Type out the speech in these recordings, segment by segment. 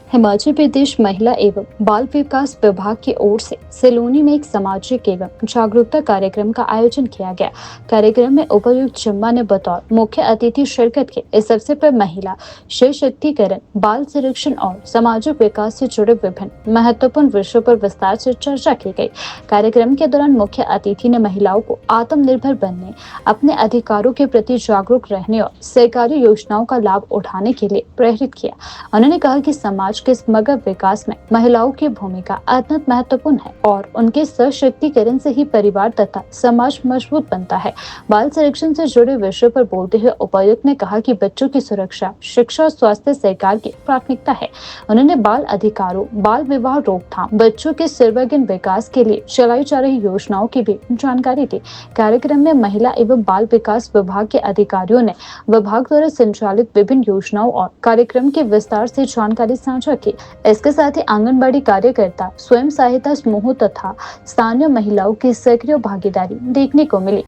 हिमाचल प्रदेश महिला एवं बाल विकास विभाग की ओर से सिलोनी में एक सामाजिक एवं जागरूकता कार्यक्रम का आयोजन किया गया। कार्यक्रम में उपायुक्त चिम्बा ने बतौर मुख्य अतिथि शिरकत की। इस अवसर पर महिला सशक्तिकरण, बाल संरक्षण और सामाजिक विकास से जुड़े विभिन्न महत्वपूर्ण विषयों पर विस्तार से चर्चा की गई। कार्यक्रम के दौरान मुख्य अतिथि ने महिलाओं को आत्मनिर्भर बनने, अपने अधिकारों के प्रति जागरूक रहने और सरकारी योजनाओं का लाभ उठाने के लिए प्रेरित किया। उन्होंने कहा कि समाज के समग्र विकास में महिलाओं की भूमिका अत्यंत महत्वपूर्ण है और उनके सशक्तिकरण से ही परिवार तथा समाज मजबूत बनता है। बाल संरक्षण से जुड़े विषयों पर बोलते हुए उपायुक्त ने कहा कि बच्चों की सुरक्षा, शिक्षा और स्वास्थ्य सरकार की प्राथमिकता है। उन्होंने बाल अधिकारों, बाल विवाह रोकथाम, बच्चों के सर्वांगीण विकास के लिए चलाई जा रही योजनाओं की भी जानकारी दी। कार्यक्रम में महिला एवं बाल विकास विभाग के अधिकारियों ने विभाग द्वारा संचालित विभिन्न योजनाओं और कार्यक्रम की विस्तार से जानकारी साझा की। इसके साथ ही आंगनबाड़ी कार्यकर्ता, स्वयं सहायता समूह तथा स्थानीय महिलाओं की सक्रिय भागीदारी देखने को मिली।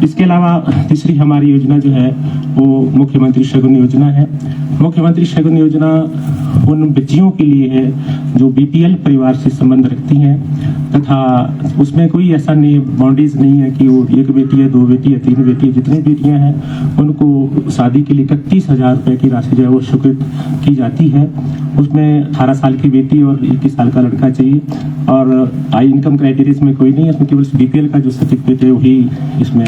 इसके अलावा तीसरी हमारी योजना जो है वो मुख्यमंत्री शगुन योजना है। मुख्यमंत्री शगुन योजना उन बच्चियों के लिए है जो बीपीएल परिवार से संबंध रखती हैं तथा उसमें कोई ऐसा नहीं बाउंड्रीज नहीं है कि वो एक बेटी है, दो बेटी है, तीन बेटी है, जितनी बेटियां हैं उनको शादी के लिए 31,000 रुपए की राशि जो है वो स्वीकृत की जाती है। उसमें 18 साल की बेटी और 21 साल का लड़का चाहिए और आई इनकम क्राइटेरिया में कोई नहीं है। इसमें केवल बीपीएल का जो सर्टिफिकेट है वही इसमें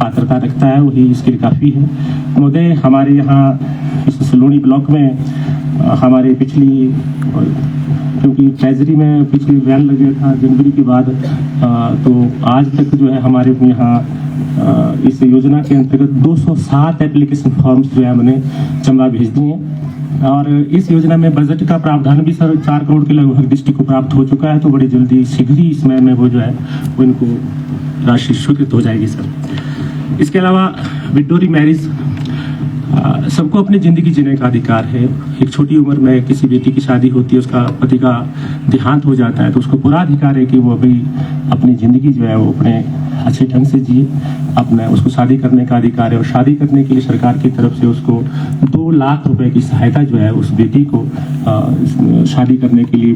पात्रता रखता है, वही इसके लिए काफ़ी है। महोदय, हमारे यहाँ इस सिलोनी ब्लॉक में हमारे पिछली, क्योंकि ट्रेजरी में पिछली वैन लगे था जनवरी के बाद, तो आज तक जो है हमारे यहाँ इस योजना के अंतर्गत 207 एप्लीकेशन फॉर्म्स जो है हमने चंबा भेज दिए और इस योजना में बजट का प्रावधान भी सर 4 करोड़ के लगभग डिस्ट्रिक्ट को प्राप्त हो चुका है। तो बड़ी जल्दी शीघ्र ही इसमें में वो जो है वो इनको राशि स्वीकृत हो जाएगी सर। इसके अलावा विडोरी मैरिज, सबको अपनी ज़िंदगी जीने का अधिकार है। एक छोटी उम्र में किसी बेटी की शादी होती है, उसका पति का देहांत हो जाता है तो उसको पूरा अधिकार है कि वो अभी अपनी ज़िंदगी जो है वो अपने अच्छे ढंग से जिए। अपने उसको शादी करने का अधिकार है और शादी करने के लिए सरकार की तरफ से उसको 2 लाख रुपए की सहायता जो है उस बेटी को शादी करने के लिए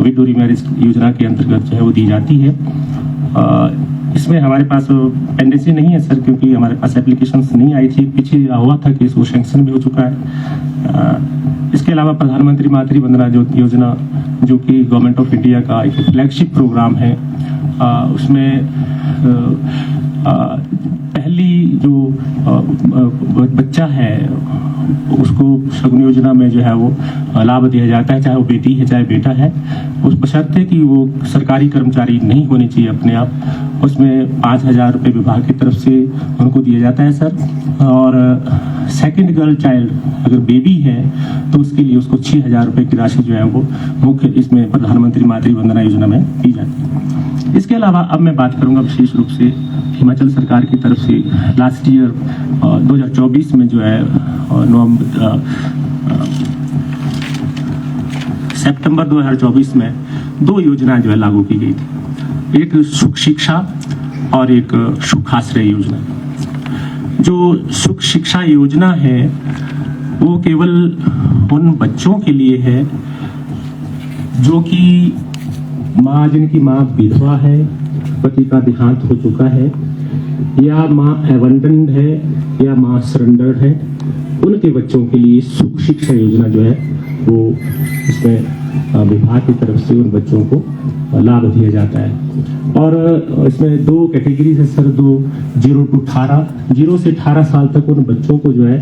विडोरी मैरिज योजना के अंतर्गत जो है वो दी जाती है। इसमें हमारे पास पेंडेंसी नहीं है सर, क्योंकि हमारे पास एप्लीकेशंस नहीं आई थी। पीछे हुआ था कि वो सैंक्शन भी हो चुका है। इसके अलावा प्रधानमंत्री मातृ वंदना योजना जो कि गवर्नमेंट ऑफ इंडिया का एक फ्लैगशिप प्रोग्राम है, उसमें पहली जो बच्चा है उसको शगुन योजना में जो है वो लाभ दिया जाता है, चाहे वो बेटी है चाहे बेटा है। उस बशर्ते कि वो सरकारी कर्मचारी नहीं होने चाहिए अपने आप। उसमें 5,000 रुपये विभाग की तरफ से उनको दिया जाता है सर। और सेकंड गर्ल चाइल्ड अगर बेबी है तो उसके लिए उसको 6,000 रुपये की राशि जो है वो मुख्य इसमें प्रधानमंत्री मातृ वंदना योजना में दी जाती है। इसके अलावा अब मैं बात करूंगा विशेष रूप से हिमाचल सरकार की तरफ से लास्ट ईयर 2024 में जो है सितंबर 2024 में 2 योजनाएं जो है लागू की गई थी, एक सुख शिक्षा और एक सुख आश्रय योजना। जो सुख शिक्षा योजना है वो केवल उन बच्चों के लिए है जो कि माँ, जिनकी माँ विधवा है, पति का देहांत हो चुका है, या माँ एबंडन्ड है या माँ सरेंडर्ड है, उनके बच्चों के लिए सुख शिक्षा योजना जो है वो इसमें विभाग की तरफ से उन बच्चों को लाभ दिया जाता है। और इसमें 2 कैटेगरीज है सर, 0 to 18, 0 से 18 साल तक उन बच्चों को जो है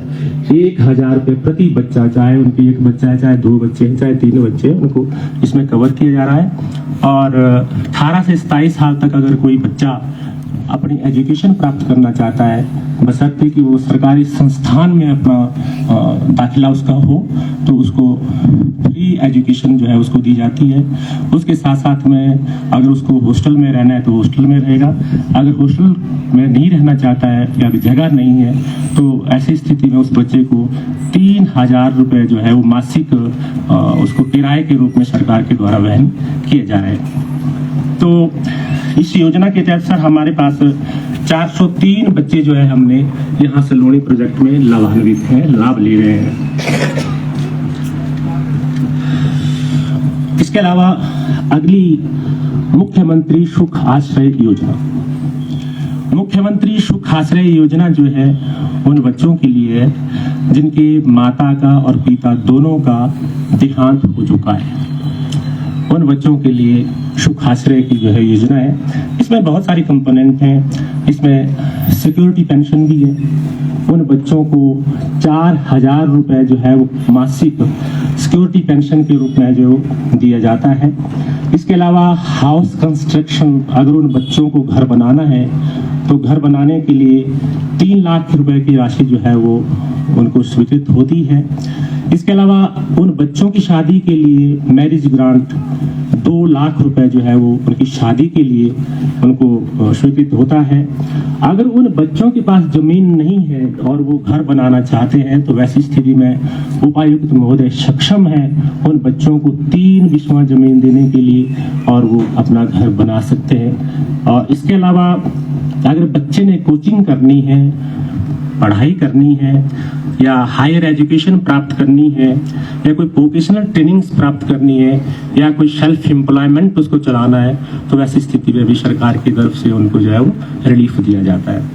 1,000 रुपये प्रति बच्चा, चाहे उनके 1 बच्चा है, चाहे 2 बच्चे हैं, चाहे 3 बच्चे हैं, उनको इसमें कवर किया जा रहा है। और 18 से 27 साल तक अगर कोई बच्चा अपनी एजुकेशन प्राप्त करना चाहता है, बशर्ते कि वो सरकारी संस्थान में अपना दाखिला उसका हो, तो उसको फ्री एजुकेशन जो है उसको दी जाती है। उसके साथ साथ में अगर उसको हॉस्टल में रहना है तो हॉस्टल में रहेगा। अगर हॉस्टल में नहीं रहना चाहता है या जगह नहीं है तो ऐसी स्थिति में उस बच्चे को 3,000 रुपये जो है वो मासिक उसको किराए के रूप में सरकार के द्वारा वहन किए जा रहे हैं। तो इस योजना के तहत सर हमारे पास 403 बच्चे जो है हमने यहाँ सिलोनी प्रोजेक्ट में लाभान्वित हैं, लाभ ले रहे हैं। इसके अलावा अगली मुख्यमंत्री सुख आश्रय योजना। मुख्यमंत्री सुख आश्रय योजना जो है उन बच्चों के लिए है जिनके माता का और पिता दोनों का देहांत हो चुका है। उन बच्चों के लिए सुख आश्रय की जो है योजना है, इसमें बहुत सारी कंपोनेंट हैं। इसमें सिक्योरिटी पेंशन भी है। उन बच्चों को 4,000 रुपए जो है वो मासिक सिक्योरिटी पेंशन के रूप में जो दिया जाता है। इसके अलावा हाउस कंस्ट्रक्शन, अगर उन बच्चों को घर बनाना है तो घर बनाने के लिए 3 लाख रुपए की राशि जो है वो उनको स्वीकृत होती है। इसके अलावा उन बच्चों की शादी के लिए मैरिज ग्रांट 2 लाख रुपए जो है वो उनकी शादी के लिए उनको स्वीकृत होता है। अगर उन बच्चों के पास जमीन नहीं है और वो घर बनाना चाहते हैं तो वैसी स्थिति में उपायुक्त महोदय सक्षम है उन बच्चों को 3 बिस्वा जमीन देने के लिए और वो अपना घर बना सकते हैं। और इसके अलावा अगर बच्चे ने कोचिंग करनी है, पढ़ाई करनी है या हायर एजुकेशन प्राप्त करनी है या कोई वोकेशनल ट्रेनिंग्स प्राप्त करनी है या कोई सेल्फ एम्प्लॉयमेंट उसको चलाना है तो वैसी स्थिति में भी सरकार की तरफ से उनको जो है वो रिलीफ दिया जाता है।